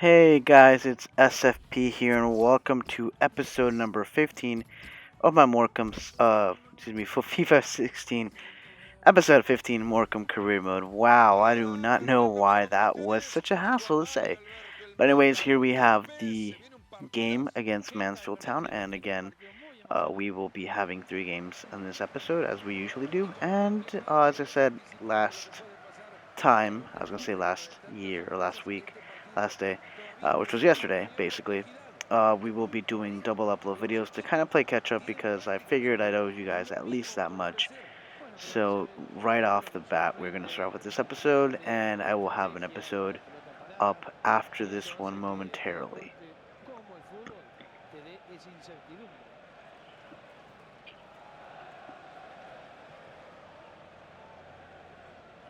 Hey guys, it's SFP here, and welcome to episode number 15 of my Morecambe's, for FIFA 16, episode 15, Morecambe Career Mode. Wow, I do not know why that was such a hassle to say. But anyways, here we have the game against Mansfield Town, and again, we will be having 3 games in this episode, as we usually do. And as I said I was gonna say last year or last week, last day, which was yesterday, basically. We will be doing double upload videos to kind of play catch up because I figured I'd owe you guys at least that much. So right off the bat, we're gonna start with this episode, and I will have an episode up after this one momentarily.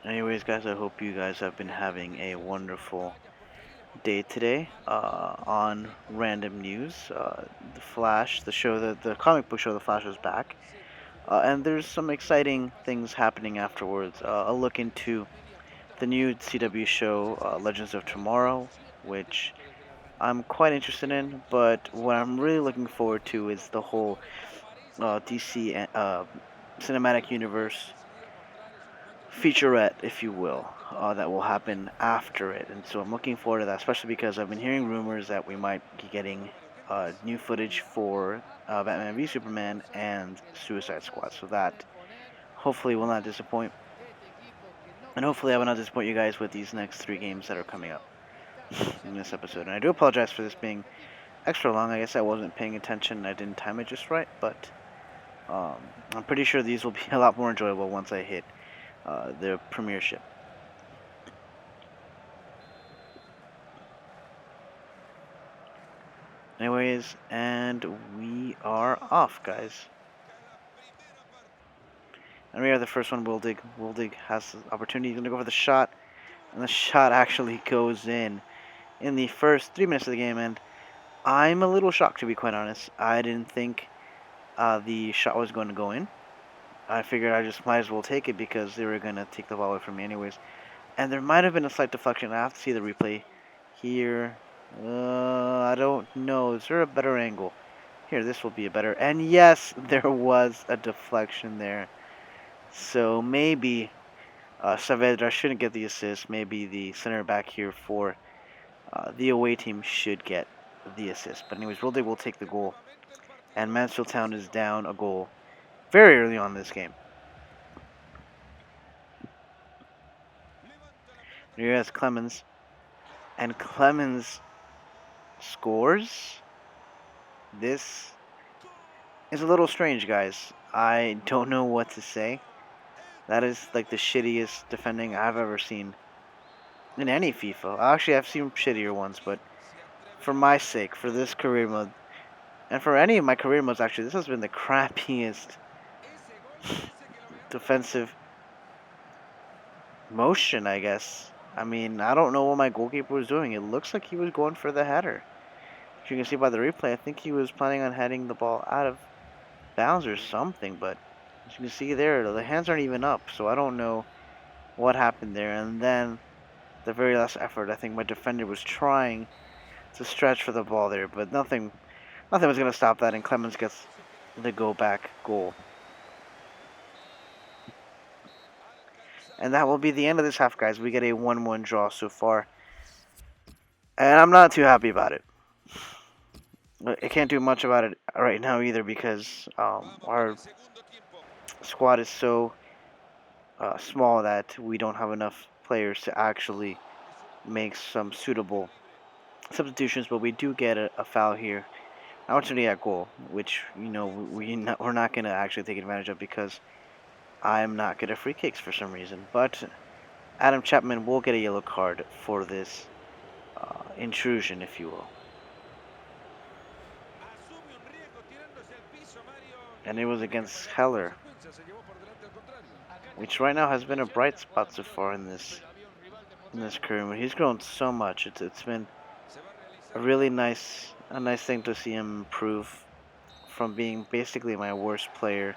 Anyways, guys, I hope you guys have been having a wonderful day today. On random news, the Flash, the comic book show, The Flash is back, and there's some exciting things happening afterwards. A look into the new CW show, Legends of Tomorrow, which I'm quite interested in. But what I'm really looking forward to is the whole DC cinematic universe featurette, if you will, that will happen after it. And so I'm looking forward to that, especially because I've been hearing rumors that we might be getting new footage for Batman v Superman and Suicide Squad. So that hopefully will not disappoint. And hopefully I will not disappoint you guys with these next 3 games that are coming up in this episode. And I do apologize for this being extra long. I guess I wasn't paying attention. I didn't time it just right. But um, I'm pretty sure these will be a lot more enjoyable once I hit their premiership. Anyways, and we are off, guys. And we are the first one, Wildig. Wildig has the opportunity. He's going to go for the shot, and the shot actually goes in the first 3 minutes of the game, and I'm a little shocked, to be quite honest. I didn't think the shot was going to go in. I figured I just might as well take it because they were going to take the ball away from me anyways. And there might have been a slight deflection. I have to see the replay here. I don't know. Is there a better angle? Here, this will be a better. And yes, there was a deflection there. So maybe Saavedra shouldn't get the assist. Maybe the center back here for the away team should get the assist. But anyways, Wilde will take the goal. And Mansfield Town is down a goal very early on in this game. Here has Clemens. And Clemens scores. This is a little strange, guys. I don't know what to say. That is like the shittiest defending I've ever seen in any FIFA. Actually, I've seen shittier ones, but for my sake, for this career mode, and for any of my career modes, actually, this has been the crappiest defensive motion, I guess. I mean, I don't know what my goalkeeper was doing. It looks like he was going for the header. As you can see by the replay, I think he was planning on heading the ball out of bounds or something, but as you can see there, the hands aren't even up, so I don't know what happened there. And then the very last effort, I think my defender was trying to stretch for the ball there, but nothing was going to stop that, and Clemens gets the go-back goal. And that will be the end of this half, guys. We get a 1-1 draw so far, and I'm not too happy about it. I can't do much about it right now either because our squad is so small that we don't have enough players to actually make some suitable substitutions, but we do get a foul here. Opportunity at goal, which, we're not going to actually take advantage of because I'm not good at free kicks for some reason. But Adam Chapman will get a yellow card for this intrusion, if you will. And it was against Heller, which right now has been a bright spot so far in this career. He's grown so much. It's been a really nice thing to see him improve from being basically my worst player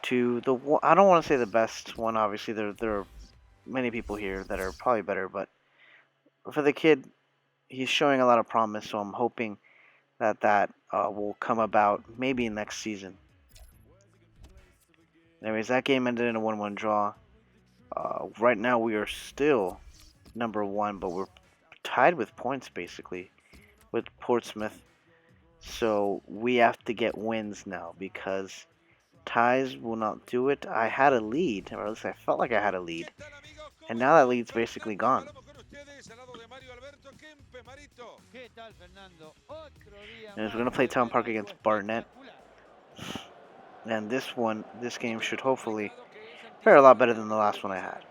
to I don't want to say the best one. Obviously, there are many people here that are probably better, but for the kid, he's showing a lot of promise, so I'm hoping that will come about maybe next season. Anyways, that game ended in a 1-1 draw. Right now we are still number one, but we're tied with points basically with Portsmouth. So we have to get wins now because ties will not do it. I had a lead, or at least I felt like I had a lead, and now that lead's basically gone. And we're gonna play Town Park against Barnet, and this game should hopefully fare a lot better than the last one I had.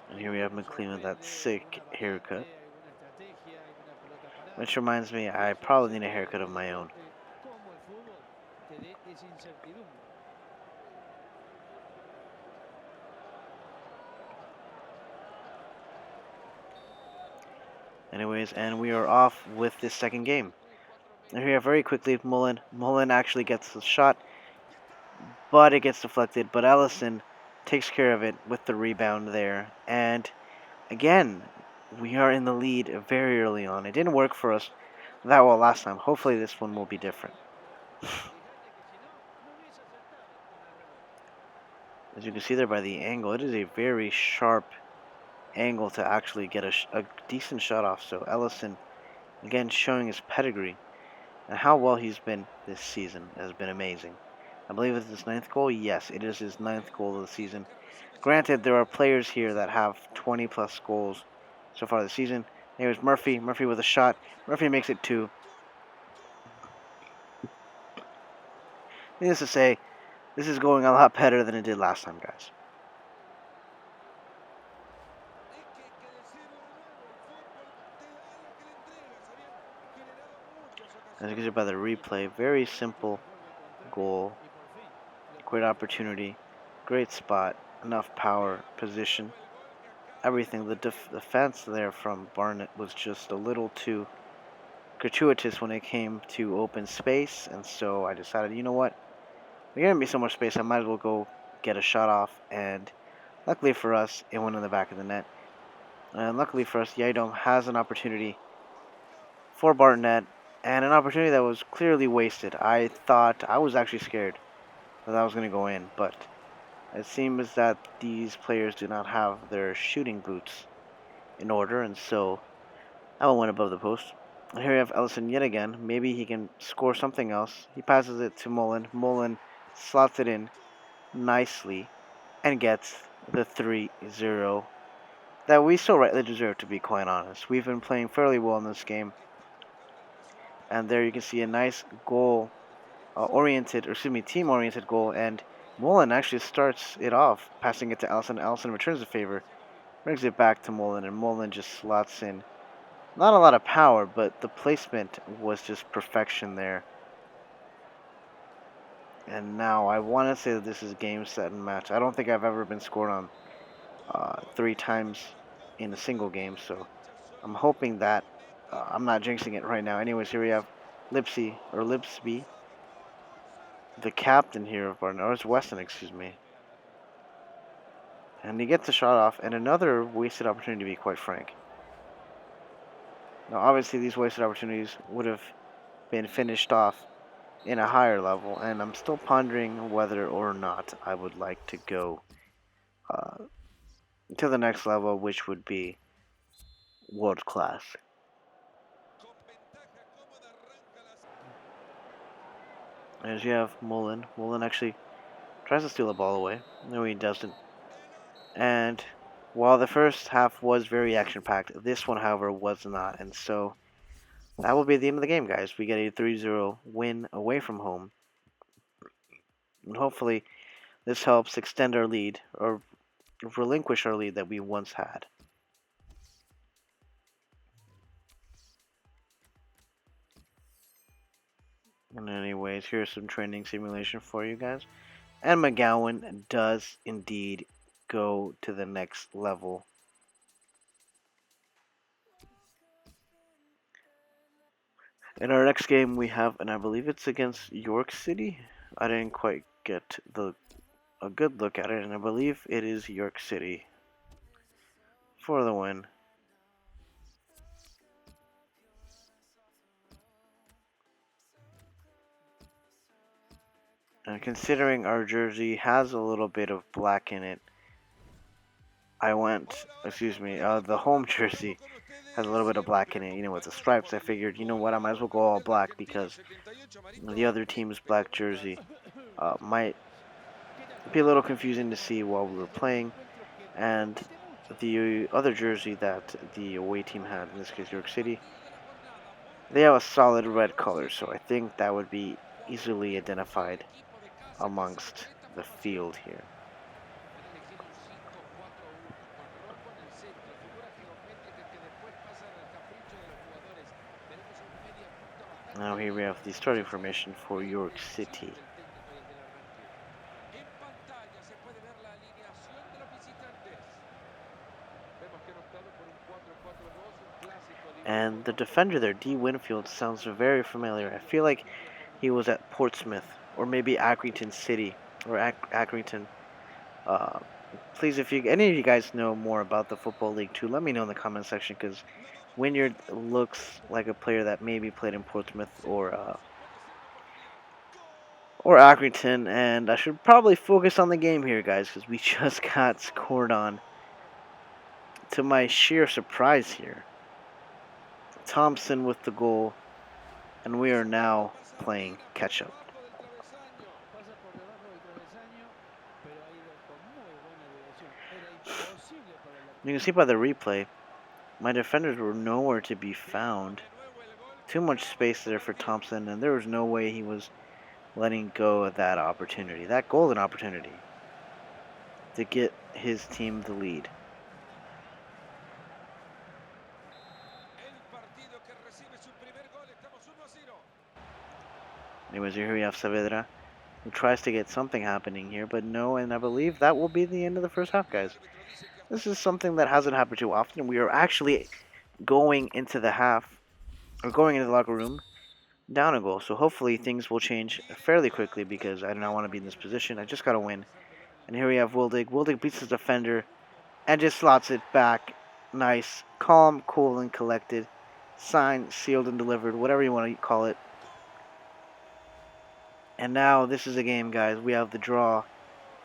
And here we have McLean with that sick haircut. Which reminds me, I probably need a haircut of my own. Anyways, and we are off with this second game. And here very quickly, Mullen. Mullen actually gets the shot, but it gets deflected. But Ellison takes care of it with the rebound there. And again, we are in the lead very early on. It didn't work for us that well last time. Hopefully this one will be different. As you can see there by the angle, it is a very sharp angle to actually get a decent shot off. So Ellison, again, showing his pedigree and how well he's been this season has been amazing. I believe it's his 9th goal. Yes, it is his 9th goal of the season. Granted, there are players here that have 20 plus goals so far this season. Here's Murphy. Murphy with a shot. Murphy makes it 2. Needless to say, this is going a lot better than it did last time, guys. As you can see by the replay, very simple goal. Great opportunity. Great spot. Enough power, position. Everything. The defense there from Barnet was just a little too gratuitous when it came to open space, and so I decided, you know what? There's gonna be so much space, I might as well go get a shot off, and luckily for us, it went in the back of the net. And luckily for us, Yaidong has an opportunity for Barnet, and an opportunity that was clearly wasted. I was actually scared that was gonna go in, but it seems that these players do not have their shooting boots in order, and so that one went above the post. And here we have Ellison yet again. Maybe he can score something else. He passes it to Mullen. Mullen slots it in nicely and gets the 3-0 that we so rightly deserve, to be quite honest. We've been playing fairly well in this game. And there you can see a nice goal oriented, or excuse me, team oriented goal. And Mullen actually starts it off, passing it to Ellison. Ellison returns the favor, brings it back to Mullen, and Mullen just slots in. Not a lot of power, but the placement was just perfection there. And now I want to say that this is game, set, and match. I don't think I've ever been scored on 3 times in a single game, so I'm hoping that I'm not jinxing it right now. Anyways, here we have Lipsby, the captain here of Barnet, or it's Weston, excuse me. And he gets a shot off, and another wasted opportunity, to be quite frank. Now, obviously, these wasted opportunities would have been finished off in a higher level, and I'm still pondering whether or not I would like to go to the next level, which would be world class. As you have Mullen. Mullen actually tries to steal the ball away. No, he doesn't. And while the first half was very action-packed, this one, however, was not. And so that will be the end of the game, guys. We get a 3-0 win away from home. And hopefully this helps extend our lead, or relinquish our lead that we once had. And anyways, here's some training simulation for you guys. And McGowan does indeed go to the next level. In our next game, we have, and I believe it's against York City. I didn't quite get a good look at it, and I believe it is York City for the win. And considering our jersey has a little bit of black in it, the home jersey has a little bit of black in it, with the stripes. I figured, you know what, I might as well go all black because the other team's black jersey might be a little confusing to see while we were playing. And the other jersey that the away team had, in this case York City, they have a solid red color, so I think that would be easily identified amongst the field here. Now here we have the starting formation for York City. And the defender there, D. Winfield, sounds very familiar. I feel like he was at Portsmouth or maybe Accrington City or Accrington. Uh, Please, if any of you guys know more about the Football League too, let me know in the comment section because Wynyard looks like a player that maybe played in Portsmouth or Accrington, and I should probably focus on the game here, guys, because we just got scored on. To my sheer surprise here, Thompson with the goal, and we are now playing catch up. You can see by the replay, my defenders were nowhere to be found. Too much space there for Thompson, and there was no way he was letting go of that opportunity, that golden opportunity, to get his team the lead. Anyways, here we have Saavedra, who tries to get something happening here, but no, and I believe that will be the end of the first half, guys. This is something that hasn't happened too often. We are actually going into the half, or going into the locker room, down a goal. So hopefully things will change fairly quickly because I do not want to be in this position. I just got to win. And here we have Wildig. Wildig beats his defender and just slots it back. Nice. Calm, cool, and collected. Signed, sealed, and delivered. Whatever you want to call it. And now this is a game, guys. We have the draw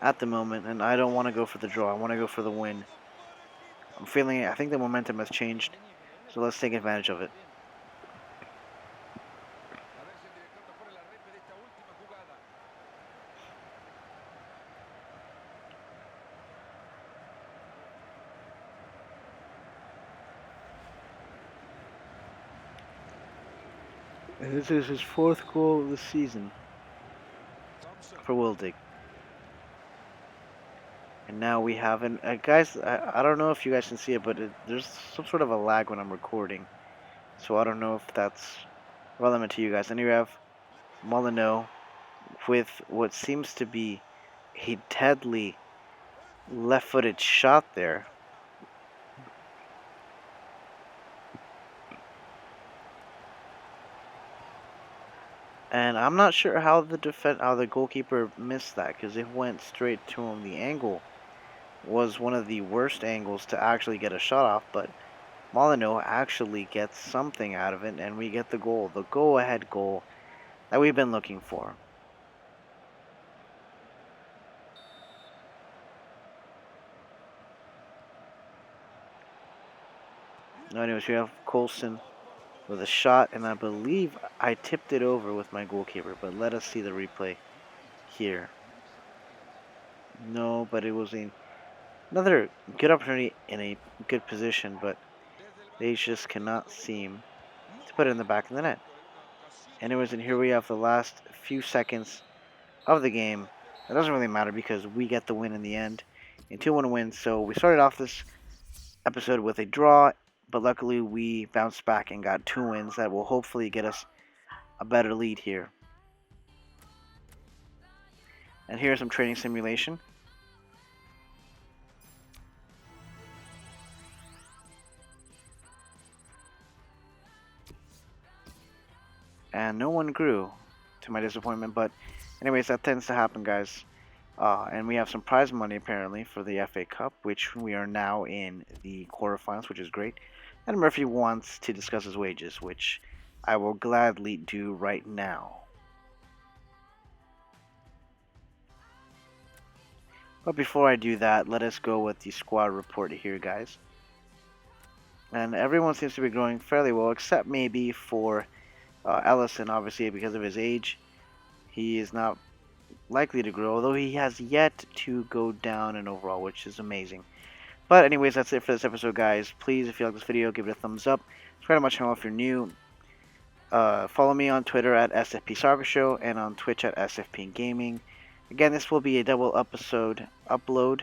at the moment, and I don't want to go for the draw. I want to go for the win. I think the momentum has changed, so let's take advantage of it. And this is his fourth goal of the season for Wildig. And now we have, and guys, I don't know if you guys can see it, but there's some sort of a lag when I'm recording. So I don't know if that's relevant to you guys. And here we have Molyneux with what seems to be a deadly left-footed shot there. And I'm not sure how the goalkeeper missed that because it went straight to him. The angle was one of the worst angles to actually get a shot off, but Molyneux actually gets something out of it, and we get the goal, the go-ahead goal that we've been looking for. Anyways, we have Coulson with a shot, and I believe I tipped it over with my goalkeeper, but let us see the replay here. No, but it was another good opportunity in a good position, but they just cannot seem to put it in the back of the net. Anyways, and here we have the last few seconds of the game. It doesn't really matter because we get the win in the end. A 2-1 win. So we started off this episode with a draw, but luckily we bounced back and got 2 wins that will hopefully get us a better lead here. And here's some training simulation. and no one grew, to my disappointment. But anyways, that tends to happen, guys. And we have some prize money apparently for the FA Cup, which we are now in the quarterfinals, which is great. And Murphy wants to discuss his wages, which I will gladly do right now. But before I do that, let us go with the squad report here, guys. And everyone seems to be growing fairly well, except maybe for Ellison, obviously, because of his age. He is not likely to grow, although he has yet to go down in overall, which is amazing. But anyways, that's it for this episode, guys. Please, if you like this video, give it a thumbs up. Subscribe to my channel if you're new. Follow me on Twitter at SFP Soccer Show and on Twitch at SFP Gaming. Again, this will be a double episode upload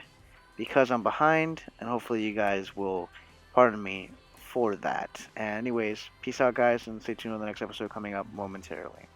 because I'm behind, and hopefully you guys will pardon me for that. And anyways, peace out, guys, and stay tuned on the next episode coming up momentarily.